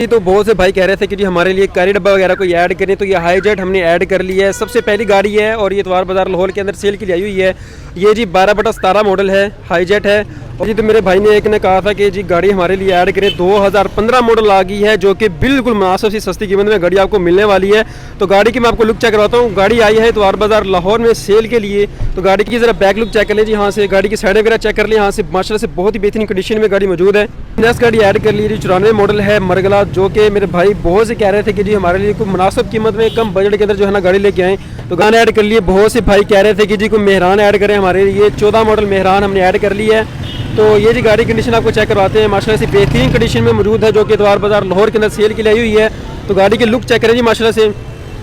जी तो बहुत से भाई कह रहे थे कि जी हमारे लिए कारी डब्बा वगैरह कोई ऐड करें, तो ये हाई जेट हमने ऐड कर लिया है। सबसे पहली गाड़ी है और ये इतवार बाज़ार लाहौर के अंदर सेल के लिए आई हुई है। ये जी 12/17 मॉडल है, हाई जेट है। और जी तो मेरे भाई ने एक ने कहा था कि जी गाड़ी हमारे लिए ऐड करें। 2015 मॉडल आ गई है जो कि बिल्कुल मुनासिब सी सस्ती कीमत में गाड़ी आपको मिलने वाली है। तो गाड़ी की मैं आपको लुक चेक करवाता हूँ। गाड़ी आई है इतवार बाज़ार लाहौर में सेल के लिए। तो गाड़ी की ज़रा बैक लुक चेक कर लें जी, यहाँ से गाड़ी की साइड वगैरह चेक कर लें। यहाँ से माशाल्लाह से बहुत ही बेहतरीन कंडीशन में गाड़ी मौजूद है। नेक्स्ट गाड़ी ऐड कर ली जी 94 मॉडल है मरगला, जो कि मेरे भाई बहुत से कह रहे थे कि जी हमारे लिए कोई मुनासिब कीमत में कम बजट के अंदर जो है ना गाड़ी लेके आएँ। तो गाड़ी ऐड कर लिए। बहुत से भाई कह रहे थे कि जी कोई मेहरान ऐड करें हमारे लिए। 14 मॉडल मेहरान हमने ऐड कर ली है। तो ये जी गाड़ी कंडीशन आपको चेक करवाते हैं। माशाल्लाह से बेहतरीन कंडीशन में मौजूद है, जो कि इतवार बाज़ार लाहौर के अंदर सेल के लिए आई हुई है। तो गाड़ी की लुक चेक करें जी माशाल्लाह से।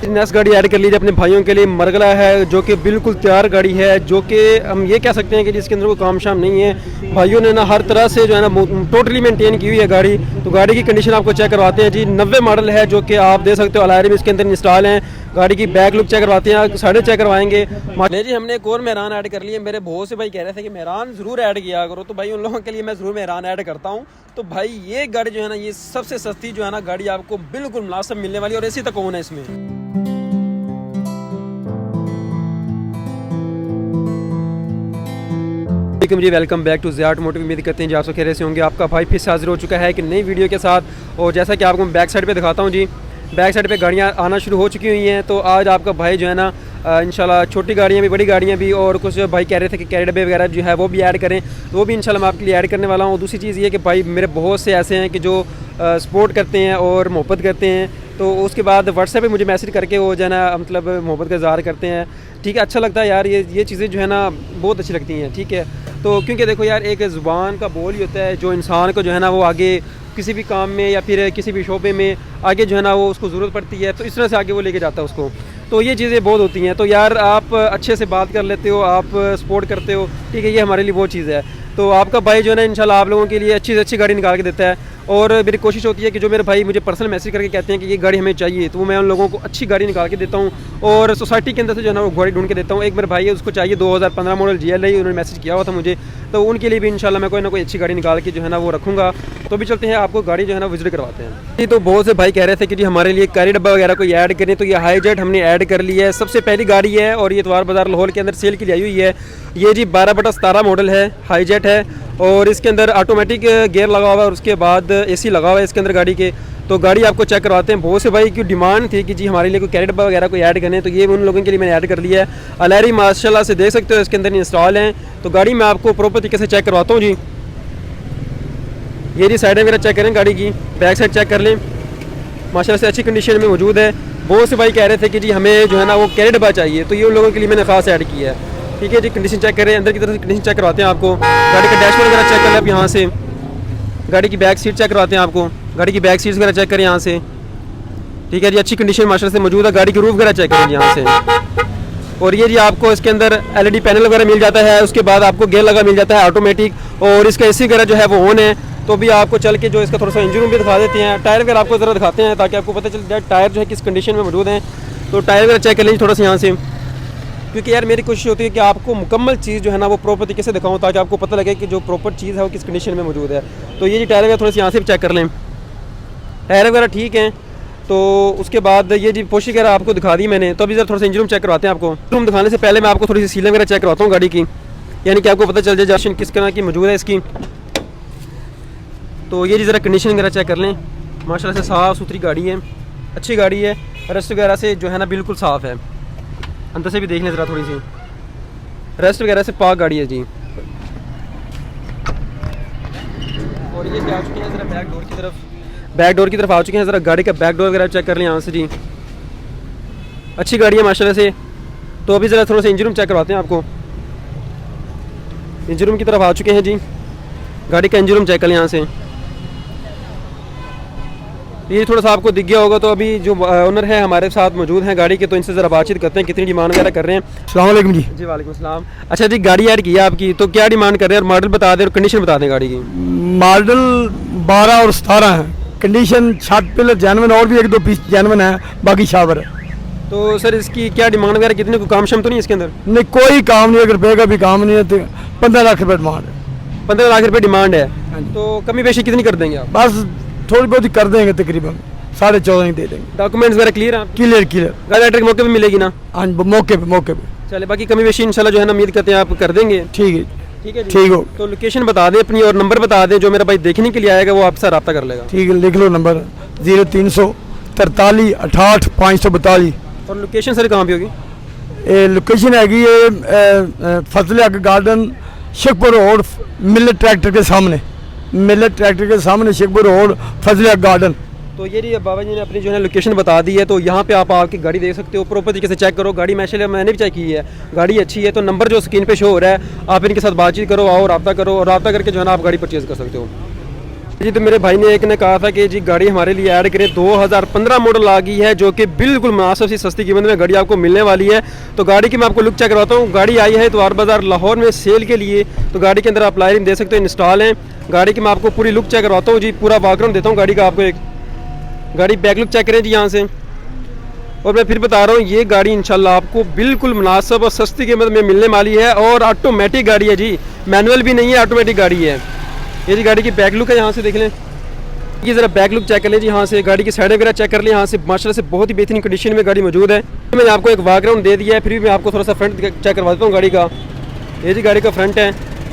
नेक्स्ट गाड़ी ऐड कर लीजिए अपने भाइयों के लिए मरगला है, जो कि बिल्कुल तैयार गाड़ी है, जो कि हम ये कह सकते हैं कि जिसके अंदर कोई काम शाम नहीं है। भाइयों ने ना हर तरह से जो है ना टोटली मेंटेन की हुई है गाड़ी। तो गाड़ी की कंडीशन आपको चेक करवाते हैं जी। 90 मॉडल है, जो कि आप देख सकते हो अलायरम इसके अंदर इंस्टॉल हैं। गाड़ी की बैक लुक चेक करवाते हैं, साइड चेक करवाएंगे। नहीं जी हमने एक और मेहरान ऐड कर लिए। मेरे बहुत से भाई कह रहे थे कि मेहरान ज़रूर ऐड किया करो, तो भाई उन लोगों के लिए मैं ज़रूर मेहरान ऐड करता हूँ। तो भाई ये गाड़ी जो है ना, ये सबसे सस्ती जो है ना गाड़ी आपको बिल्कुल मुनासिब मिलने वाली, और ऐसी तक कौन है इसमें। जी welcome back to Zia automotive. उम्मीद करते हैं जी आप सब खैरियत से होंगे। आपका भाई फिर से हाजिर हो चुका है कि नई वीडियो के साथ। और जैसा कि आपको मैं बैक साइड पे दिखाता हूं जी, बैक साइड पे गाड़ियां आना शुरू हो चुकी हुई हैं। तो आज आपका भाई जो है ना इंशाल्लाह छोटी गाड़ियां भी, बड़ी गाड़ियां भी, और कुछ भाई कह रहे थे कि कैरी डब्बे वगैरह जो है वो भी ऐड करें, तो वो भी इंशाल्लाह मैं आपके लिए ऐड करने वाला हूँ। दूसरी चीज़ ये कि भाई मेरे बहुत से ऐसे हैं कि जो सपोर्ट करते हैं और मोहब्बत करते हैं, तो उसके बाद व्हाट्सएप पे मुझे मैसेज करके वो जो है ना मतलब मोहब्बत का इज़हार करते हैं। ठीक है, अच्छा लगता है यार, ये चीज़ें जो है ना बहुत अच्छी लगती हैं। ठीक है, तो क्योंकि देखो यार एक ज़ुबान का बोल ही होता है जो इंसान को जो है ना वो आगे किसी भी काम में या फिर किसी भी शोबे में आगे जो है ना वो उसको ज़रूरत पड़ती है, तो इस तरह से आगे वो लेके जाता है उसको। तो ये चीज़ें बहुत होती हैं। तो यार आप अच्छे से बात कर लेते हो, आप सपोर्ट करते हो, ठीक है, ये हमारे लिए वो चीज़ है। तो आपका भाई जो है ना इंशाल्लाह आप लोगों के लिए अच्छी से अच्छी गाड़ी निकाल के देता है। और मेरी कोशिश होती है कि जो मेरे भाई मुझे पर्सनल मैसेज करके कहते हैं कि ये गाड़ी हमें चाहिए, तो मैं उन लोगों को अच्छी गाड़ी निकाल के देता हूँ और सोसाइटी के अंदर से जो है ना वो गाड़ी ढूंढ के देता हूँ। एक मेरे भाई है उसको चाहिए 2015 मॉडल GLI, उन्होंने मैसेज किया हुआ था मुझे, तो उनके लिए भी इंशाल्लाह मैं कोई ना कोई अच्छी गाड़ी निकाल के जो है ना वो रखूँगा। तो भी चलते हैं, आपको गाड़ी जो है ना विजिट करवाते हैं जी। तो बहुत से भाई कह रहे थे कि जी हमारे लिए कारी डब्बा वगैरह कोई ऐड करें, तो ये हाई जेट हमने ऐड कर लिया है। सबसे पहली गाड़ी है और ये इतवार बाज़ार लाहौर के अंदर सेल के लिए आई हुई है। ये जी 12/17 मॉडल है, हाई जेट है, और इसके अंदर ऑटोमेटिक गियर लगा हुआ है और उसके बाद AC लगा हुआ है इसके अंदर गाड़ी के। तो गाड़ी आपको चेक करवाते हैं। बहुत से भाई की डिमांड थी कि जी हमारे लिए कोई कैरी डब्बा वगैरह कोई ऐड करें, तो ये उन लोगों के लिए मैंने ऐड कर लिया है। अलायरम माशाल्लाह से देख सकते हो इसके अंदर इंस्टॉल हैं। तो गाड़ी मैं आपको प्रॉपर तरीके से चेक करवाता हूँ जी। ये जी साइड वगैरह चेक करें, गाड़ी की बैक साइड चेक कर लें, माशाल्लाह से अच्छी कंडीशन में मौजूद है। बहुत से भाई कह रहे थे कि जी हमें जो है ना वो कैरी डब्बा चाहिए, तो ये उन लोगों के लिए मैंने खास ऐड किया है। ठीक है जी, कंडीशन चेक करें, अंदर की तरफ से कंडीशन चेक करवाते हैं आपको। गाड़ी का डैशबोर्ड वगैरह चेक कर लें आप यहाँ से। गाड़ी की बैक सीट चेक करवाते हैं आपको। गाड़ी की बैक सीट्स वगैरह चेक करें यहाँ से। ठीक है जी, अच्छी कंडीशन माशाल्लाह से मौजूद है। गाड़ी की रूफ वगैरह चेक करें यहाँ से। और ये जी आपको इसके अंदर LED पैनल वगैरह मिल जाता है। उसके बाद आपको गियर लगा मिल जाता है ऑटोमेटिक, और इसका AC वगैरह जो है वो ऑन है। तो भी आपको चल के जो इसका थोड़ा सा इंजन रूम भी दिखा देते हैं। टायर वगैरह आपको ज़रा दिखाते हैं ताकि आपको पता चल जाए टायर जो है किस कंडीशन में मौजूद हैं। तो टायर वगैरह चेक कर लीजिए थोड़ा सा यहाँ से, क्योंकि यार मेरी कोशिश होती है कि आपको मुकम्मल चीज़ जो है ना वो प्रॉपर तरीके से दिखाऊं, ताकि आपको पता लगे कि जो प्रॉपर चीज़ है वो किस कंडीशन में मौजूद है। तो ये जी टायर वगैरह थोड़े से यहाँ से भी चेक कर लें, टायर वगैरह ठीक हैं। तो उसके बाद ये जी पोशी वगैरह आपको दिखा दी मैंने। तो अभी ज़रा थोड़ा सा इंजन रूम चेक करवाते हैं आपको। रूम दिखाने से पहले मैं आपको थोड़ी सी सीलिंग वगैरह चेक करवाता हूँ गाड़ी की, यानी कि आपको पता चल जाए जैक्शन किस तरह की मौजूद है इसकी। तो ये जी ज़रा कंडीशन वगैरह चेक कर लें, माशाल्लाह से साफ़ सुथरी गाड़ी है, अच्छी गाड़ी है, रस्ट वगैरह से जो है ना बिल्कुल साफ़ है। अंदर से भी देख लें ज़रा, थोड़ी सी रस्ट वगैरह से पाक गाड़ी है जी। और ये आ चुके हैं ज़रा बैक डोर की तरफ आ चुके हैं। ज़रा गाड़ी का बैक डोर वगैरह चेक कर लें यहाँ से जी। अच्छी गाड़ी है माशाल्लाह से। तो अभी ज़रा थोड़ा सा इंजन रूम चेक करवाते हैं आपको। इंजन रूम की तरफ आ चुके हैं जी। गाड़ी का इंजन रूम चेक कर लें यहाँ से। ये थोड़ा सा आपको दिख गया होगा। तो अभी जो ओनर है हमारे साथ मौजूद हैं गाड़ी के, तो इनसे ज़रा बातचीत करते हैं कितनी डिमांड वगैरह कर रहे हैं। अस्सलाम वालेकुम जी। जी वालेकुम अस्सलाम। अच्छा जी, गाड़ी ऐड की है आपकी, तो क्या डिमांड कर रहे हैं और मॉडल बता दें और कंडीशन बता दें गाड़ी की। मॉडल 12 और 17 है। कंडीशन छत पिलर जैनवन और भी 1-2 पीस जैनवन है, बाकी शावर है। तो सर इसकी क्या डिमांड वगैरह कितने को काम शम तो नहीं इसके अंदर? नहीं, कोई काम नहीं है, रुपये का भी काम नहीं है। तो 15 लाख रुपये डिमांड है। 15 लाख रुपये डिमांड है। तो कमी पेशी कितनी कर देंगे आप? बस थोड़ी बहुत ही कर देंगे, तकरीबन 14.5 ही दे देंगे। डॉक्यूमेंट्स वगैरह क्लियर हैं आपके? क्लियर। गाड़ी ऑर्डर के मौके पे मिलेगी ना? हाँ जी, मौके पे। चले, बाकी कमी बेशी इंशाल्लाह जो है ना उम्मीद करते हैं आप कर देंगे। ठीक है, ठीक है जी। ठीक हो। तो लोकेशन बता दें अपनी और नंबर बता दें, जो मेरा भाई देखने के लिए आएगा वो आपसे रब्ता कर लेगा। ठीक है, लिख लो नंबर 0343 68 542। और लोकेशन सर कहाँ पे होगी? लोकेशन हैगी ये फजल हक garden, Shekhpur road, millet tractor के सामने, शेखपुर रोड, फजल हक गार्डन। तो ये जी बाबा जी ने अपनी जो है लोकेशन बता दी है, तो यहाँ पे आप आके गाड़ी देख सकते हो, प्रॉपर तरीके से चेक करो। गाड़ी माशाल्लाह मैंने भी चेक की है, गाड़ी अच्छी है। तो नंबर जो स्क्रीन पे शो हो रहा है, आप इनके साथ बातचीत करो, आओ रब्ता करो, और रब्ता करके जो है ना आप गाड़ी परचेज़ कर सकते हो जी। तो मेरे भाई ने एक ने कहा था कि जी गाड़ी हमारे लिए ऐड करें, 2015 मॉडल आ गई है, जो कि बिल्कुल मुनासिब सी सस्ती कीमत में गाड़ी आपको मिलने वाली है। तो गाड़ी की मैं आपको लुक चेक करवाता हूँ। गाड़ी आई है इतवार बाज़ार लाहौर में सेल के लिए। तो गाड़ी के अंदर आप लाइटिंग दे सकते हो, इंस्टॉल है। गाड़ी की मैं आपको पूरी लुक चेक करवाता हूँ जी, पूरा बैकग्राउंड देता हूँ गाड़ी का आपको। एक गाड़ी बैक लुक चेक करें जी यहाँ से। और मैं फिर बता रहा हूँ, ये गाड़ी इंशाल्लाह आपको बिल्कुल मुनासिब और सस्ती कीमत में मिलने वाली है। और ऑटोमेटिक गाड़ी है जी, मैनुअल भी नहीं है, ऑटोमेटिक गाड़ी है। ये जी गाड़ी की बैक लुक है, यहाँ से देख लें। ये ज़रा बैक लुक चेक कर लें जी यहाँ से। गाड़ी की साइड वगैरह चेक कर लें यहाँ से, माशाल्लाह से बहुत ही बेहतरीन कंडीशन में गाड़ी मौजूद है। मैंने आपको एक बैकग्राउंड दे दिया है, फिर भी मैं आपको थोड़ा सा फ्रंट चेक करवा देता हूँ गाड़ी का। ये जी गाड़ी का फ्रंट है,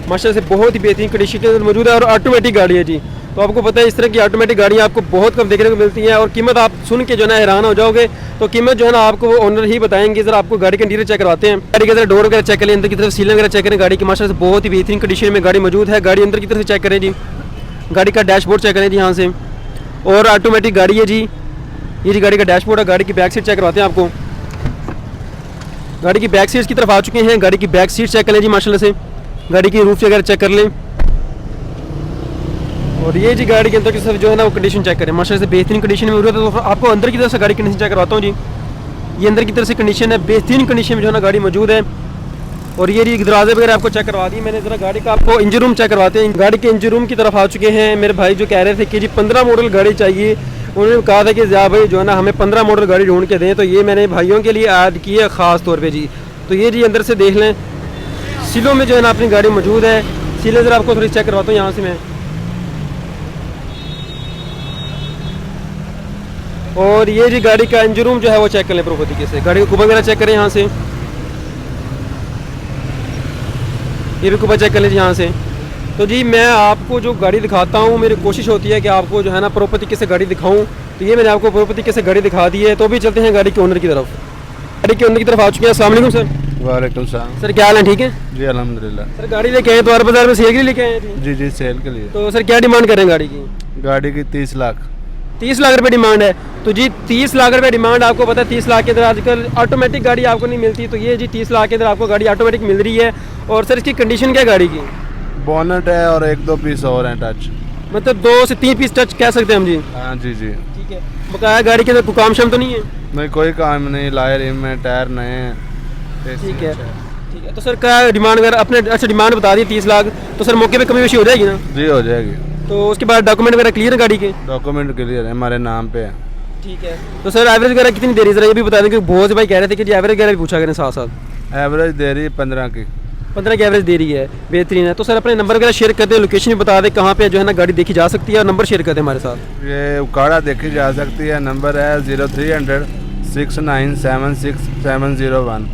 माशाल्लाह से बहुत ही बेहतरीन कंडीशन के अंदर मौजूद है, और ऑटोमेटिक गाड़ी है जी। तो आपको पता है इस तरह की ऑटोमेटिक गाड़ियाँ आपको बहुत कम देखने को मिलती हैं, और कीमत आप सुन के जो है ना हैरान हो जाओगे। तो कीमत जो है ना आपको वो ओनर ही बताएंगे। ज़रा आपको गाड़ी का इंटीरियर चेक करवाते हैं। गाड़ी के ज़रा डोर वगैरह चेक करें, अंदर की तरफ सीलिंग वगैरह चेक करें। गाड़ी की माशाल्लाह से बहुत ही बेहतरीन कंडीशन में गाड़ी मौजूद है। गाड़ी अंदर की तरफ चेक करें जी। गाड़ी का डैशबोर्ड चेक करें जी यहाँ से, और ऑटोमेटिक गाड़ी है जी। ये जी गाड़ी का डैशबोर्ड है। गाड़ी की बैक सीट चेक करवाते हैं आपको। गाड़ी की बैक सीट्स की तरफ आ चुके हैं। गाड़ी की बैक सीट चेक कर लें जी माशाल्लाह से। गाड़ी की रूफ वगैरह चेक कर लें। और ये जी गाड़ी के अंदर की तरफ जो है ना वो कंडीशन चेक करें, माशाल्लाह से बेहतरीन कंडीशन में मौजूद है। तो आपको अंदर की तरफ से गाड़ी कंडीशन चेक करवाता हूँ जी। ये अंदर की तरफ से कंडीशन है, बेहतरीन कंडीशन में जो है ना गाड़ी मौजूद है। और ये जी दरवाजे वगैरह आपको चेक करवा दी मैंने। ज़रा गाड़ी का आपको इंजन रूम चेक करवाते हैं। गाड़ी के इंजन रूम की तरफ आ चुके हैं। मेरे भाई जो कह रहे थे कि जी 15 मॉडल गाड़ी चाहिए, उन्होंने कहा था कि ज़्यादा भाई जो है ना हमें 15 मॉडल गाड़ी ढूंढ के दें। तो ये मैंने भाइयों के लिए ऐड की है ख़ास तौर पे जी। तो ये जी अंदर से देख लें, सीलों में जो है ना अपनी गाड़ी मौजूद है। सीलें ज़रा आपको थोड़ी चेक करवाता हूँ यहाँ से मैं। और ये जी गाड़ी का इंजन रूम जो है वो चेक कर लें प्रॉपर तरीके से। गाड़ी का कुबा वगैरह चेक करें यहाँ से। ये भी कुबा चेक कर लीजिए यहाँ से। तो जी मैं आपको जो गाड़ी दिखाता हूँ, मेरी कोशिश होती है कि आपको जो है ना प्रॉपर तरीके से गाड़ी दिखाऊँ। तो ये मैंने आपको प्रॉपर तरीके से गाड़ी दिखा दी है। तो भी चलते हैं गाड़ी के ओनर की तरफ। गाड़ी के ओनर की तरफ आ चुके हैं। अस्सलाम वालेकुम सर। वालेकुम सलाम। सर क्या हाल है, ठीक है जी अल्हम्दुलिल्लाह। सर गाड़ी लेके आए द्वार बाजार में सेल के लिए लेके आए थे? जी सेल के लिए। तो सर क्या डिमांड कर रहे हैं गाड़ी की? गाड़ी की 30 लाख। 30 लाख रुपये डिमांड है। तो जी 30 लाख रुपये डिमांड, आपको पता है 30 लाख के अंदर आजकल ऑटोमेटिक गाड़ी आपको नहीं मिलती। तो ये जी 30 लाख के अंदर आपको गाड़ी ऑटोमेटिक मिल रही है। और सर इसकी कंडीशन क्या है गाड़ी की? बोनट है और 1-2 पीस और हैं टच, मतलब 2 से 3 पीस टच कह सकते हैं हम जी। हाँ जी। ठीक है। बकाया गाड़ी के अंदर कोई काम शाम तो नहीं है? नहीं, कोई काम नहीं, लाए रिम है, टायर नए हैं। ठीक है। ठीक है। तो सर क्या डिमांड अगर अपने अच्छा डिमांड बता दी 30 लाख, तो सर मौके पे कमी बेशी हो जाएगी ना? जी हो जाएगी। तो उसके बाद डॉक्यूमेंट वगैरह क्लियर है गाड़ी के? डॉक्यूमेंट क्लियर है, हमारे नाम पे है। ठीक है। तो सर एवरेज वगैरह कितनी दे रही है, ज़रा ये भी बता दें कि बहुत से भाई कह रहे थे कि जी एवरेज वगैरह भी पूछा करें साथ साथ। एवरेज दे रही है 15 की। 15 की एवरेज दे रही है, बेहतरीन है। तो सर अपने नंबर वगैरह शेयर कर दें, लोकेशन भी बता दें कहाँ पे जो है ना गाड़ी देखी जा सकती है, और नंबर शेयर कर दें हमारे साथ। ये उकाड़ा देखी जा सकती है। नंबर है 0300 6976701।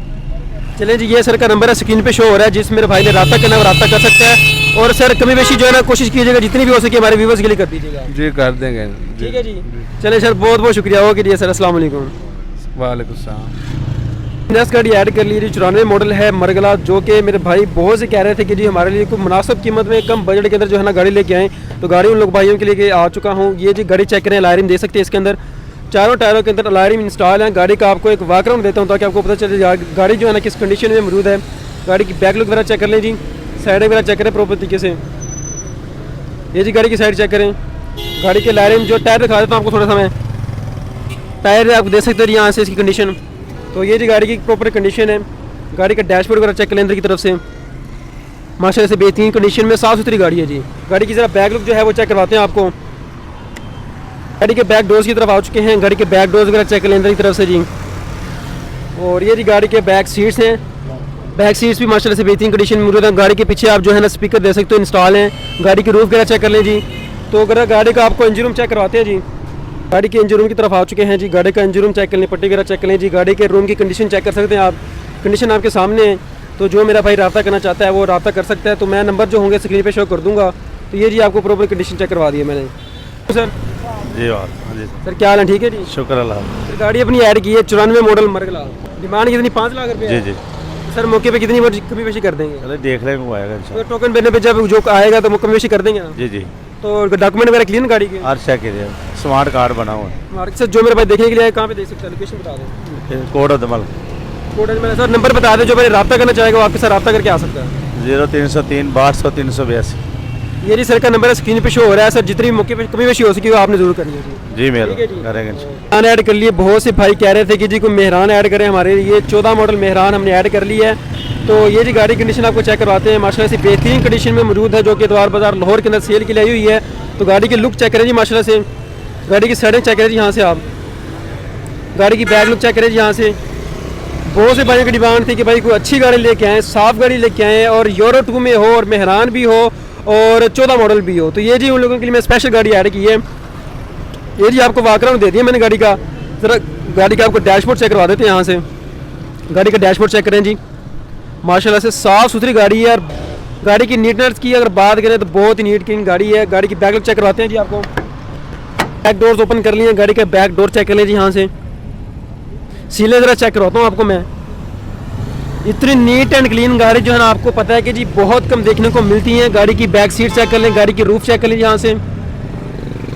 चलें जी, ये सर का नंबर है, स्क्रीन पे शो हो रहा है। जिस मेरे भाई ने रब्ता करना है वो रब्ता कर सकता है। और सर कमी बेशी जो है ना कोशिश कीजिएगा जितनी भी हो सके हमारे व्यूवर्स के लिए कर दीजिएगा। जी कर देंगे। ठीक है जी। चलें सर, बहुत बहुत शुक्रिया। ओके जी सर, अस्सलाम वालेकुम। वालेकुम सलाम। नेक्स्ट गाड़ी ऐड कर ली जी, 94 मॉडल है मरगला, जो कि मेरे भाई बहुत से कह रहे थे कि जी हमारे लिए कोई मुनासिब कीमत में कम बजट के अंदर जो है ना गाड़ी लेके आएँ। तो गाड़ी उन लोग भाइयों के लिए आ चुका हूँ। ये जी गाड़ी चेक करें, अलायरिम दे सकते हैं इसके अंदर। चारों टायरों के अंदर अलायरिम इंस्टॉल है। गाड़ी का आपको एक बैकग्राउंड देता हूँ ताकि आपको पता चले गाड़ी जो है ना किस कंडीशन में मौजूद है। गाड़ी की बैक लुक वगैरह चेक कर लें जी, साइड वगैरह चेक करें प्रॉपर तरीके से। ये जी गाड़ी की साइड चेक करें। गाड़ी के अलायरिम जो टायर दिखा देता हूँ आपको थोड़ा सा मैं। टायर आप देख सकते हैं यहाँ से इसकी कंडीशन। तो ये जी गाड़ी की प्रॉपर कंडीशन है। गाड़ी का डैशबोर्ड वगैरह चेक कर लें अंदर की तरफ से, माशाल्लाह से बेहतरीन कंडीशन में साफ़ सुथरी गाड़ी है जी। गाड़ी की ज़रा बैक लुक जो है वो चेक करवाते हैं आपको। गाड़ी के बैक डोर्स की तरफ आ चुके हैं। गाड़ी के बैक डोर्स वगैरह चेक कर लें अंदर की तरफ से जी। और ये जी गाड़ी के बैक सीट्स हैं। बैक सीट्स भी माशाल्लाह से बेहतरीन कंडीशन में मौजूद है। गाड़ी के पीछे आप जो है ना स्पीकर दे सकते हो, इंस्टॉल हैं। गाड़ी की रूफ वगैरह चेक कर लें जी। तो अगर गाड़ी का आपको इंजन रूम चेक करवाते हैं जी, गाड़ी के इंजन रूम की तरफ आ चुके हैं जी। गाड़ी का इंजन रूम चेक कर लें, पट्टी वगैरह चेक कर लें जी। गाड़ी के रूम की कंडीशन चेक कर सकते हैं आप, कंडीशन आपके सामने है। तो जो मेरा भाई रब्ता करना चाहता है वो रब्ता कर सकता है। तो मैं नंबर जो होंगे स्क्रीन पे शो कर दूंगा। तो ये जी आपको प्रॉपर कंडीशन चेक करवा दी है मैंने। तो सर जी और हाँ जी सर क्या हाल है, ठीक है जी? शुक्र अल्लाह। सर गाड़ी अपनी ऐड की है 94 मॉडल मरगला, डिमांड कितनी 5 लाख रुपये? जी जी सर मौके पे कितनी कमी पेशी कर देंगे? अरे देख लेंगे वो आएगा तो इंशाल्लाह। टोकन देने पे जब जो आएगा तो कमी पेशी कर देंगे ना? जी जी तो डॉक्यूमेंट वगैरह क्लीन गाड़ी के? हर चेक कीजिए, स्मार्ट कार्ड बना हुआ है। मार्केट से जो मेरे भाई देखने के लिए आए, कहाँ पे देख सकते हैं? लोकेशन बता दें। कोड अदमल कोड में सर नंबर बता दें, जो मेरे रब्ता करना चाहेगा वो आपके साथ रब्ता करके आ सकता है। 0303 62 382। ये जी सर का नंबर है, स्क्रीन पे शो हो रहा है। सर जितनी मौके पे कमी पेशी हो सकी वो आपने जरूर करनी है जी। जी मेरा ठीक है जी। करेंगे इंशाल्लाह। मेहरान ऐड कर लिए, बहुत से भाई कह रहे थे कि जी कोई मेहरान ऐड करें हमारे लिए। 14 मॉडल मेहरान हमने ऐड कर ली है। तो ये जी गाड़ी कंडीशन आपको चेक करवाते हैं। माशाल्लाह से बेहतरीन कंडीशन में मौजूद है, जो कि द्वार बाजार लाहौर के अंदर सेल के लिए आई हुई है। तो गाड़ी की लुक चेक करें जी, माशाल्लाह से गाड़ी की साइडें चेक करें जी यहाँ से आप, गाड़ी की बैक लुक चेक करें जी यहाँ से। बहुत से भाइयों की डिमांड थी कि भाई कोई अच्छी गाड़ी लेके आएँ, साफ़ गाड़ी लेके आएँ और यूरो 2 में हो और मेहरान भी हो और 14 मॉडल भी हो। तो ये जी उन लोगों के लिए मैं स्पेशल गाड़ी ऐड की है। ये जी आपको बैकग्राउंड दे दिया मैंने गाड़ी का। ज़रा गाड़ी का आपको डैशबोर्ड चेक करवा देते हैं यहाँ से। गाड़ी का डैशबोर्ड चेक करें जी, माशाल्लाह से साफ़ सुथरी गाड़ी है। और गाड़ी की नीटनेस की अगर बात करें तो बहुत ही नीट क्लीन गाड़ी है। गाड़ी की बैक लुक चेक करवाते हैं जी आपको। बैक डोर्स ओपन कर लिए, गाड़ी का बैक डोर चेक कर लें जी यहाँ से। सीलें ज़रा चेक करवाता हूँ आपको मैं। इतनी नीट एंड क्लीन गाड़ी जो है ना, आपको पता है कि जी बहुत कम देखने को मिलती हैं। गाड़ी की बैक सीट चेक कर लें, गाड़ी की रूफ चेक कर लें यहाँ से।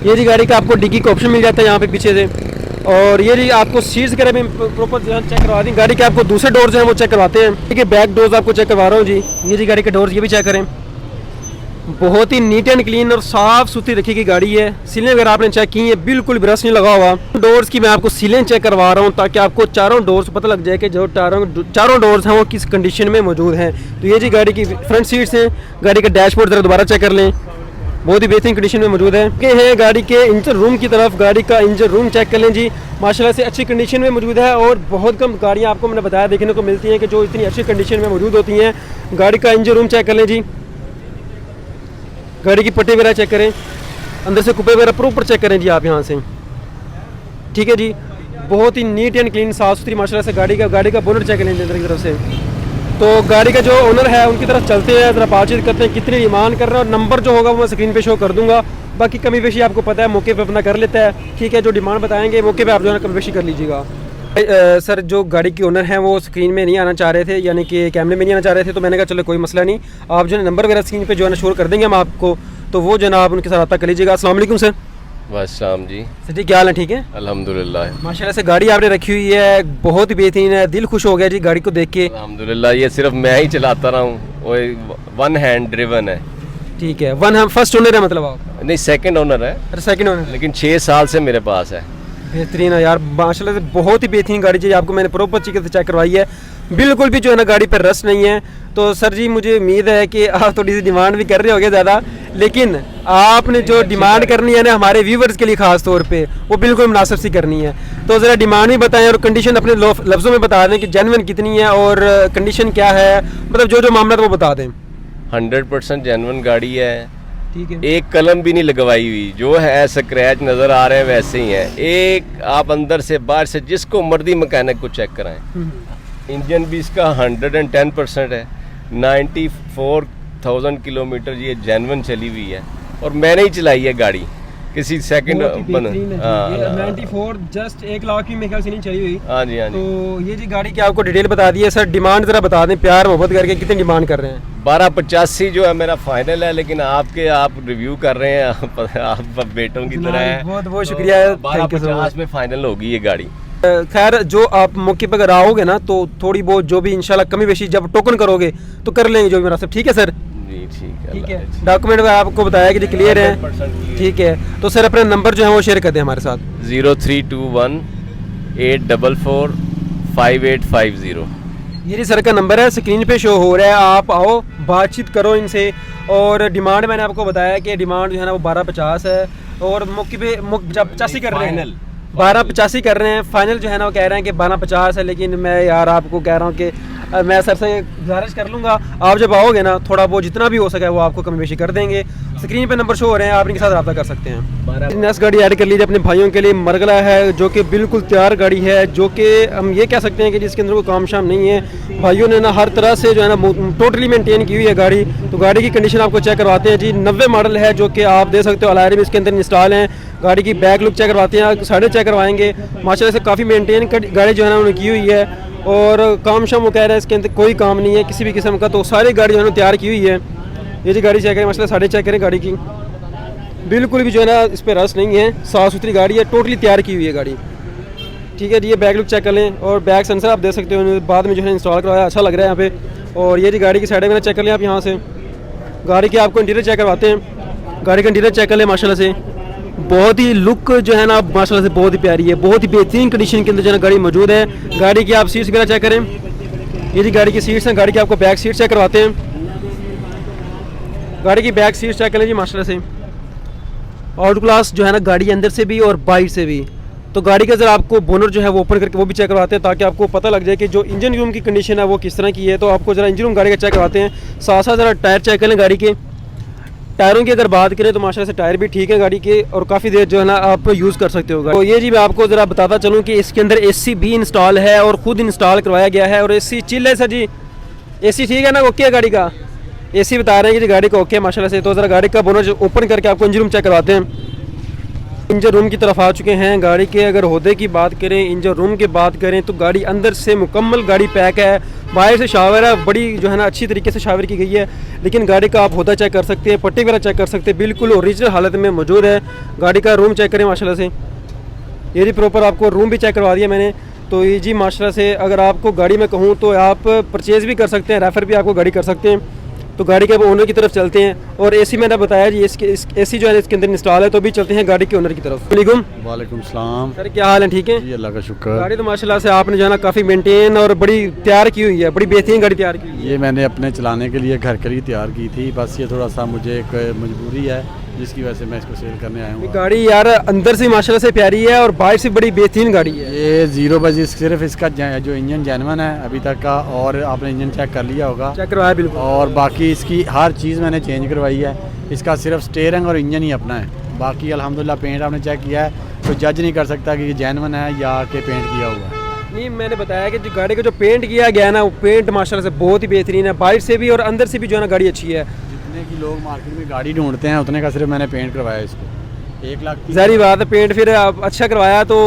ये जी गाड़ी का आपको डिक्की का ऑप्शन मिल जाता है यहाँ पे पीछे से। और ये जी आपको सीट्स वगैरह भी प्रॉपर चेक करवा दी। गाड़ी के आपको दूसरे डोर जो हैं वो चेक करवाते हैं। ठीक है, बैक डोर्स आपको चेक करवा रहा हूँ जी। ये जी गाड़ी के डोर्स ये भी चेक करें। बहुत ही नीट एंड क्लीन और साफ़ सुथरी रखी गई गाड़ी है। सीलें वगैरह आपने चेक की है, बिल्कुल भी रस नहीं लगा हुआ। डोर्स की मैं आपको सीलें चेक करवा रहा हूँ ताकि आपको चारों डोर्स पता लग जाए कि जो चारों डोर्स हैं वो किस कंडीशन में मौजूद हैं। तो ये जी गाड़ी की फ्रंट सीट्स हैं। गाड़ी का डैशबोर्ड ज़रा दोबारा चेक कर लें, बहुत ही बेहतरीन कंडीशन में मौजूद है। के हैं गाड़ी के इंजन रूम की तरफ, गाड़ी का इंजन रूम चेक कर लें जी, माशाल्लाह से अच्छी कंडीशन में मौजूद है। और बहुत कम गाड़ियाँ आपको मैंने बताया देखने को मिलती हैं कि जो इतनी अच्छी कंडीशन में मौजूद होती हैं। गाड़ी का इंजन रूम चेक कर लें जी, गाड़ी की पट्टी वगैरह चेक करें, अंदर से कुपे वगैरह प्रॉपर चेक करें जी आप यहाँ से। ठीक है जी, बहुत ही नीट एंड क्लीन साफ़ सुथरी माशाल्लाह से गाड़ी का बोनट चेक करें अंदर की तरफ से। तो गाड़ी का जो ओनर है उनकी तरफ चलते हैं, ज़रा बातचीत करते हैं कितनी डिमांड कर रहे हैं। और नंबर जो होगा वो मैं स्क्रीन पे शो कर दूंगा। बाकी कमी पेशी आपको पता है मौके पे अपना कर लेता है। ठीक है, जो डिमांड बताएंगे मौके पे आप जो है कमी पेशी कर लीजिएगा। सर जो गाड़ी के ओनर हैं वो स्क्रीन में नहीं आना चाह रहे थे, यानी कि कैमरे में नहीं आना चाह रहे थे। तो मैंने कहा चलो कोई मसला नहीं, आप जो है नंबर वगैरह स्क्रीन पे जो है ना शोर कर देंगे हम आपको। तो वो जो है ना आप उनके साथ रब्ता कर लीजिएगा। अस्सलाम वालेकुम सर। वालेकुम जी। सर जी क्या हाल है, ठीक है? अल्हम्दुलिल्लाह। माशाल्लाह से गाड़ी आपने रखी हुई है, बहुत ही बेहतरीन है, दिल खुश हो गया जी गाड़ी को देख के। अल्हम्दुलिल्लाह, ये सिर्फ मैं ही चलाता रहा हूँ, वो वन हैंड ड्रिवन है। ठीक है, वन हम फर्स्ट ओनर है मतलब आप? नहीं, सेकंड ओनर है, अरे सेकंड ओनर, लेकिन 6 साल से मेरे पास है। बेहतरीन है यार, माशाल्लाह से बहुत ही बेहतरीन गाड़ी जी। आपको मैंने प्रॉपर तरीके से चेक करवाई है, बिल्कुल भी जो है ना गाड़ी पर रस नहीं है। तो सर जी मुझे उम्मीद है कि आप थोड़ी सी डिमांड भी कर रहे होंगे ज़्यादा, लेकिन आपने जो डिमांड करनी है ना हमारे व्यूवर्स के लिए ख़ास तौर पे, वो बिल्कुल मुनासिब सी करनी है। तो ज़रा डिमांड भी बताएं और कंडीशन अपने लफ्ज़ों में बता दें कि जेन्युइन कितनी है और कंडीशन क्या है, मतलब जो जो मामला वो बता दें। 100% जेन्युइन गाड़ी है, ठीक है, एक कलम भी नहीं लगवाई हुई। जो है स्क्रैच नज़र आ रहे हैं वैसे ही है। एक आप अंदर से बाहर से जिसको मर्जी मैकेनिक को चेक कराएं। इंजन भी इसका 110% है। 94,000 किलोमीटर ये जेन्युइन चली हुई है और मैंने ही चलाई है गाड़ी, किसी सेकंड बन। 94 जस्ट 1 लाख की मेरे ख्याल से नहीं चली हुई। हाँ जी, हाँ जी। तो ये जी गाड़ी की आपको डिटेल बता दी है। सर डिमांड ज़रा बता दें प्यार मोहब्बत करके, कितनी डिमांड कर रहे हैं? 1285 जो है मेरा फाइनल है, लेकिन आप रिव्यू कर रहे हैं, आप बेटों की तरह हैं। बहुत बहुत शुक्रिया, थैंक यू सो मच। 1250 में फाइनल होगी ये गाड़ी। खैर जो आप मौके पर अगर आओगे ना तो थोड़ी बहुत जो भी इंशाल्लाह कमी बेशी जब टोकन करोगे तो कर लेंगे जो भी मेरा सब। ठीक है सर? जी ठीक है, ठीक है, डॉक्यूमेंट आपको बताया कि क्लियर है। ठीक है, तो सर अपना नंबर जो है वो शेयर कर दें हमारे साथ। 0321 844 5850। ये जी सर का नंबर है, स्क्रीन पे शो हो रहा है। आप आओ, बातचीत करो इनसे। और डिमांड मैंने आपको बताया कि डिमांड जो है ना वो 1250 है और मौके पे 85 कर रहे हैं, 1285 कर रहे हैं। फाइनल जो है ना वो कह रहे हैं कि 1250 है, लेकिन मैं यार आपको कह रहा हूँ कि मैं सर से गुजारिश कर लूँगा, आप जब आओगे ना थोड़ा बहुत जितना भी हो सके वो आपको कमी बेशी कर देंगे। स्क्रीन पे नंबर शो हो रहे हैं, आप इनके साथ रब्ता कर सकते हैं। नेक्स्ट गाड़ी ऐड कर लीजिए अपने भाइयों के लिए, मरगला है जो कि बिल्कुल तैयार गाड़ी है, जो कि हम ये कह सकते हैं कि जिसके अंदर कोई काम शाम नहीं है। भाइयों ने ना हर तरह से जो है ना टोटली मेंटेन की हुई है गाड़ी। तो गाड़ी की कंडीशन आपको चेक करवाते हैं जी। 90 मॉडल है जो कि आप दे सकते हो, अलॉय भी इसके अंदर इंस्टॉल हैं। गाड़ी की बैक लुक चेक करवाते हैं, साइड चेक करवाएंगे। माशाल्लाह से काफ़ी मेंटेन गाड़ी जो है ना उन्होंने की हुई है, और काम शाम वो कह रहे हैं इसके अंदर कोई काम नहीं है किसी भी किस्म का। तो सारी गाड़ी जो है ना तैयार की हुई है। ये जी गाड़ी चेक करें, माशाल्लाह साइड चेक करें गाड़ी की, बिल्कुल भी जो है ना इस पर रस नहीं है, साफ़ सुथरी गाड़ी है, टोटली तैयार की हुई है गाड़ी। ठीक है जी, ये बैक लुक चेक कर लें, और बैक सेंसर आप दे सकते हो, बाद में जो है इंस्टॉल करवाया, अच्छा लग रहा है यहाँ पे। और ये जी गाड़ी की साइड में चेक कर लें आप यहाँ से। गाड़ी के आपको इंटीरियर चेक करवाते हैं, गाड़ी का इंटीरियर चेक कर लें। माशाल्लाह से बहुत ही लुक जो है ना माशाल्लाह से बहुत ही प्यारी है, बहुत ही बेहतरीन कंडीशन के अंदर जो है ना गाड़ी मौजूद है। गाड़ी की आप सीट्स वगैरह चेक करें, ये जी गाड़ी की सीट्स हैं। गाड़ी की आपको बैक सीट चेक करवाते हैं, गाड़ी की बैक सीट चेक कर लीजिए माशाल्लाह से। आउट क्लास जो है ना गाड़ी अंदर से भी और बाहर से भी। तो गाड़ी का ज़रा आपको बोनर जो है वो ओपन करके वो भी चेक करवाते हैं, ताकि आपको पता लग जाए कि जो इंजन रूम की कंडीशन है वो किस तरह की है। तो आपको ज़रा इंजन रूम गाड़ी का चेक करवाते हैं, साथ साथ ज़रा टायर चेक कर लें गाड़ी के। टायरों की अगर बात करें तो माशाल्लाह से टायर भी ठीक है गाड़ी के, और काफ़ी देर जो है ना आप यूज़ कर सकते हो। तो ये जी मैं आपको ज़रा बताता चलूँ कि इसके अंदर AC भी इंस्टॉल है, और ख़ुद इंस्टॉल करवाया गया है। और AC चिल है सर जी, AC ठीक है ना, ओके है गाड़ी का। AC बता रहे हैं कि गाड़ी का ओके है माशाल्लाह से। तो ज़रा गाड़ी का बोनट ओपन करके आपको इंजन रूम चेक करवाते हैं। इंजन रूम की तरफ आ चुके हैं। गाड़ी के अगर होदे की बात करें, इंजन रूम की बात करें, तो गाड़ी अंदर से मुकम्मल गाड़ी पैक है। बाहर से शावर है, बड़ी जो है ना अच्छी तरीके से शावर की गई है, लेकिन गाड़ी का आप होदा चेक कर सकते हैं, पट्टी वगैरह चेक कर सकते हैं, बिल्कुल ओरिजिनल हालत में मौजूद है। गाड़ी का रूम चेक करें माशाल्लाह से, ये भी प्रॉपर आपको रूम भी चेक करवा दिया मैंने। तो ये जी माशाल्लाह से अगर आपको गाड़ी में कहूँ तो आप परचेज़ भी कर सकते हैं, रेफ़र भी आपको गाड़ी कर सकते हैं। तो गाड़ी के ओनर की तरफ चलते हैं, और AC मैंने बताया जी AC जो है इसके अंदर इंस्टॉल है। तो भी चलते हैं गाड़ी के ओनर की तरफ। वालेकुम सलाम सर, क्या हाल है? ठीक है जी, अल्लाह का शुक्र। गाड़ी तो माशाल्लाह से आपने जो है ना काफ़ी मेंटेन और बड़ी तैयार की हुई है, बड़ी बेहतरीन गाड़ी तैयार की हुई है। ये मैंने अपने चलाने के लिए घर के लिए तैयार की थी, बस ये थोड़ा सा मुझे एक मजबूरी है जिसकी वजह से मैं इसको सेल करने आया हूँ। गाड़ी यार अंदर से माशाल्लाह से प्यारी है, और बाहर से बड़ी बेहतरीन गाड़ी है। ये 0 बजे सिर्फ इसका जो इंजन जेन्युइन है अभी तक का, और आपने इंजन चेक कर लिया होगा, चेक करवाया बिल्कुल। और बाकी इसकी हर चीज़ मैंने चेंज करवाई है। इसका सिर्फ स्टीयरिंग और इंजन ही अपना है, बाकी अल्हम्दुलिल्लाह पेंट आपने चेक किया है, कोई जज नहीं कर सकता कि ये जेन्युइन है या कि पेंट किया हुआ है। नहीं, मैंने बताया कि जो गाड़ी का जो पेंट किया गया है ना, वो पेंट माशाल्लाह से बहुत ही बेहतरीन है, बाहर से भी और अंदर से भी जो है ना गाड़ी अच्छी है। जितने की लोग मार्केट में गाड़ी ढूंढते हैं उतने का सिर्फ मैंने पेंट करवाया इसको। 1 लाख ज़ाहिर बात है, पेंट फिर आप अच्छा करवाया तो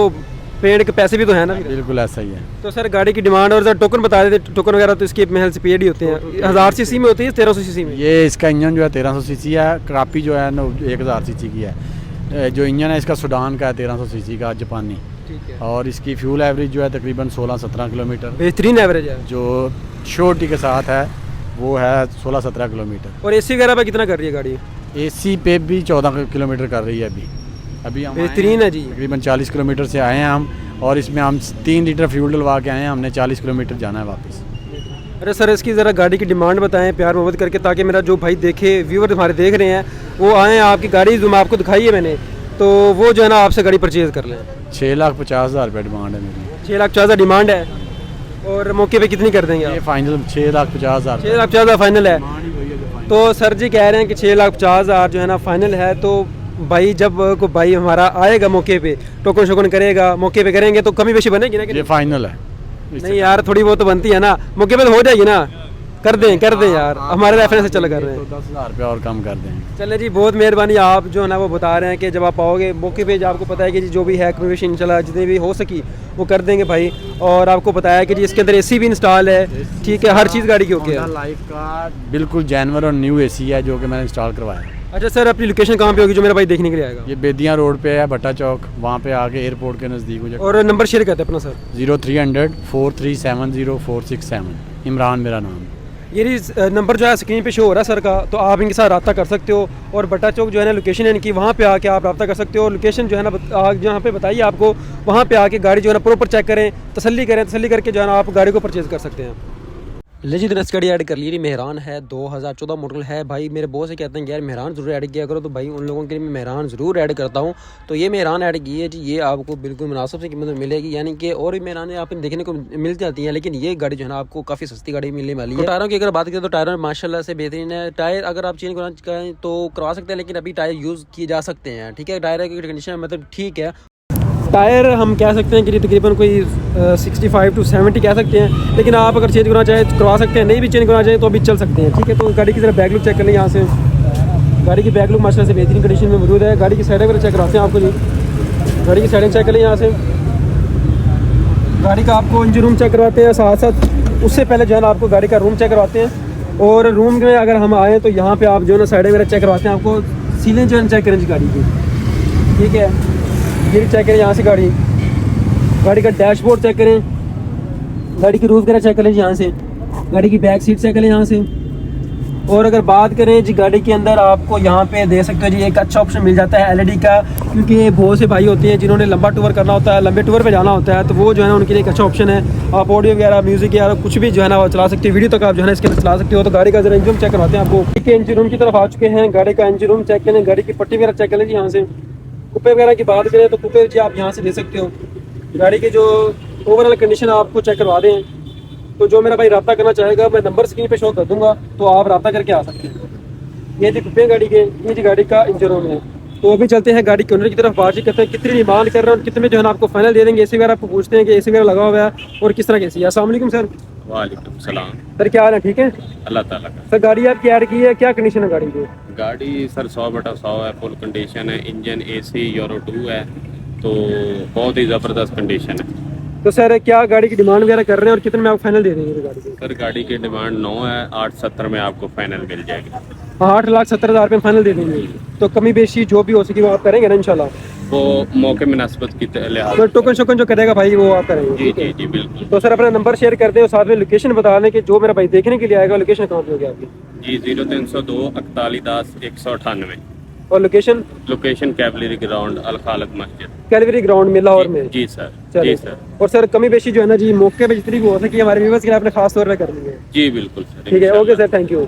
पेंट के पैसे भी तो है ना। बिल्कुल ऐसा ही है। तो सर गाड़ी की डिमांड और सर टोकन बता देते, टोकन वगैरह तो इसके महल से पेड ही होते हैं। 1000 सीसी में होती है, 1300 सीसी में। ये इसका इंजन जो है 1300 सीसी है, क्रापी जो है ना 1000 सीसी की है। जो इंजन है इसका सुडान का है 1300 सीसी का जापानी, ठीक है। और इसकी फ्यूल एवरेज जो है तकरीबन 16-17 किलोमीटर, बेहतरीन एवरेज है। जो श्योरिटी के साथ है वो है 16-17 किलोमीटर। और AC वगैरह पे कितना कर रही है गाड़ी? AC पे भी 14 किलोमीटर कर रही है अभी हम बेहतरीन है जी। तकरीबन 40 किलोमीटर से आए हैं हम, और इसमें हम 3 लीटर फ्यूल डलवा के आए हैं, हमने 40 किलोमीटर जाना है वापस। अरे सर इसकी ज़रा गाड़ी की डिमांड बताएं प्यार मोहब्बत करके, ताकि मेरा जो भाई देखे, व्यूवर हमारे देख रहे हैं, वो आएँ, आपकी गाड़ी जो मैं आपको दिखाई है मैंने, तो वो जो है ना आपसे गाड़ी परचेज़ कर लें। 6,50,000 रुपये डिमांड है मेरी। 6,50,000 डिमांड है, और मौके पे कितनी कर देंगे ये आप? फाइनल 6,50,000। 6,50,000 फाइनल है। तो सर जी कह रहे हैं कि 6,50,000 जो है ना फाइनल है। तो भाई जब को भाई हमारा आएगा मौके पे, टोकन शोकन करेगा, मौके पे करेंगे तो कमी बेशी बनेगी ना? ये फाइनल है। नहीं यार, थोड़ी बहुत तो बनती है ना, मौके पे तो हो जाएगी ना। कर दें यार, हमारे रेफरेंस से चल कर रहे हैं। 10,000 रुपये और कम कर दें। चले जी, बहुत मेहरबानी। आप जो है ना वो बता रहे हैं कि जब आप आओगे मौके पे, आपको पता है कि जी जो भी है कमी बेशी इंशाल्लाह जितनी भी हो सकी वो कर देंगे भाई। और आपको बताया कि जी इसके अंदर AC भी इंस्टॉल है, ठीक है, हर चीज़ गाड़ी की ओके है। लाइफ का बिल्कुल जेन्युइन और न्यू AC है जो कि मैंने इंस्टॉल करवाया है। अच्छा सर, अपनी लोकेशन कहाँ पे होगी जो मेरा भाई देखने के लिए आएगा? ये बेदियाँ रोड पे है, भट्टा चौक, वहाँ पे आके एयरपोर्ट के नज़दीक हो जाए। और नंबर शेयर करते हैं अपना सर। 0300 4370 467, इमरान मेरा नाम। ये नंबर जो है स्क्रीन पे शो हो रहा है सर का, तो आप इनके साथ रब्ता कर सकते हो। और भट्टा चौक जो है ना लोकेशन है इनकी, वहाँ पे आके आप रब्ता कर सकते हो। लोकेशन जो है ना जहाँ पे बताइए आपको, वहाँ पे आके गाड़ी जो है ना प्रॉपर चेक करें, तसल्ली करके जो है ना आप गाड़ी को परचेज़ कर सकते हैं। ले जी दस गाड़ी ऐड कर ली। मेहरान है 2014 मॉडल है भाई। मेरे बहुत से कहते हैं यार मेहरान ज़रूर ऐड किया करो, तो भाई उन लोगों के लिए मैं मेहरान ज़रूर ऐड करता हूँ। तो ये मेहरान ऐड की है जी, ये आपको बिल्कुल मुनासिब से कीमत में मिलेगी, यानी कि और भी मेहरान आपको देखने को मिल जाती हैं, लेकिन ये गाड़ी जो है ना आपको काफ़ी सस्ती गाड़ी मिलने वाली है। तो टायरों की अगर बात करें तो टायर माशाल्लाह से बेहतरीन है। टायर अगर आप चेंज कराना चाहें तो करवा सकते हैं, लेकिन अभी टायर यूज़ किए जा सकते हैं, ठीक है। टायर की कंडीशन मतलब ठीक है। टायर हम कह सकते हैं कि तकरीबन कोई 65 to 70 कह सकते हैं, लेकिन आप अगर चेंज करना चाहें तो करवा सकते हैं, नहीं भी चेंज करना चाहें तो अभी चल सकते हैं, ठीक है। तो गाड़ी की जरा बैक लुक चेक कर लें यहाँ से। गाड़ी की बैक लुक माशाल्लाह से बेहतरीन कंडीशन में मौजूद है। गाड़ी की साइड वगैरह चेक कराते हैं आपको जी। गाड़ी की साइडें चेक कर लें यहाँ से। गाड़ी का आपको इंजन रूम चेक करवाते हैं, साथ साथ उससे पहले जो है ना आपको गाड़ी का रूम चेक करवाते हैं। और रूम में अगर हम आएँ तो यहाँ पर आप जो है ना साइडें वगैरह चेक करवाते हैं, आपको सीलें जो है चेक करें जी गाड़ी की, ठीक है। ये चेक करें यहाँ से। गाड़ी का डैशबोर्ड चेक करें, गाड़ी की रूफ वगैरह चेक करें जी यहाँ से। गाड़ी की बैक सीट चेक करें यहाँ से। और अगर बात करें जी गाड़ी के अंदर आपको यहाँ पे दे सकते हो जी एक अच्छा ऑप्शन मिल जाता है एलईडी का, क्योंकि बहुत से भाई होते हैं जिन्होंने लंबा टूर करना होता है, लंबे टूर पे जाना होता है, तो वो जो है ना उनके लिए एक अच्छा ऑप्शन है। आप ऑडियो वगैरह म्यूजिक या कुछ भी जो है ना वो चला सकते हो, वीडियो तक आप जो है ना इसके अंदर चला सकते हो। तो गाड़ी का जरा इंजन चेक करवाते हैं आपको। ठीक है, इंजन रूम की तरफ आ चुके हैं। गाड़ी का इंजन रूम चेक करें, गाड़ी की पट्टी वगैरह चेक करें जी यहाँ से। कुप्पे वगैरह की बात करें तो कुप्पे जी आप यहाँ से दे सकते हो। गाड़ी की जो ओवरऑल कंडीशन आपको चेक करवा दें, तो जो मेरा भाई रब्ता करना चाहेगा मैं नंबर स्क्रीन पे शो कर दूंगा, तो आप रब्ता करके आ सकते हैं। ये जी कुप्पे गाड़ी के, ये जी गाड़ी का इंजन रूम है। तो अभी चलते हैं गाड़ी के ओनर की तरफ, बातचीत करते हैं कितनी डिमांड कर रहे हैं और कितने में जो है ना आपको फाइनल दे देंगे। एसी वगैरह आपको पूछते हैं कि एसी वगैरह लगा हुआ है और किस तरह की एसी है। अस्सलाम वालेकुम सर। वालेकुम सलाम। सर क्या हाल है, ठीक है? अल्लाह ताला का। सर गाड़ी आपकी ऐड की है, क्या कंडीशन है गाड़ी की? गाड़ी सर 100/100 है, फुल कंडीशन है, इंजन एसी यूरो 2 है, तो बहुत ही ज़बरदस्त कंडीशन है। तो सर क्या गाड़ी की डिमांड वगैरह कर रहे हैं और कितने में आप फाइनल दे देंगे गाड़ी की? सर गाड़ी की डिमांड 9 है, 870 में आपको फाइनल मिल जाएगी। 8,70,000 रुपये फाइनल दे देंगे। तो कमी बेशी जो भी हो सके वो आप करेंगे ना इंशाल्लाह? वो मौके मुनासिबत की लिहाज। तो टोकन शोकन जो करेगा भाई वो आप करेंगे? जी जी जी बिल्कुल। तो सर अपना नंबर शेयर कर दें और साथ में लोकेशन बता दें कि जो मेरा भाई देखने के लिए आएगा लोकेशन कहाँ पे होगी आपकी? जी 0302 41 10 198। और लोकेशन? लोकेशन कैवलरी ग्राउंड अल खालिद मस्जिद, कैलवरी ग्राउंड में लाहौर में। जी सर। चलिए जी सर। और सर कमी बेशी जो है ना जी मौके पे जितनी भी हो सके हमारे व्यूवर्स के लिए आपने खास तौर पे करनी है। जी बिल्कुल सर। ठीक है, ओके सर, थैंक यू।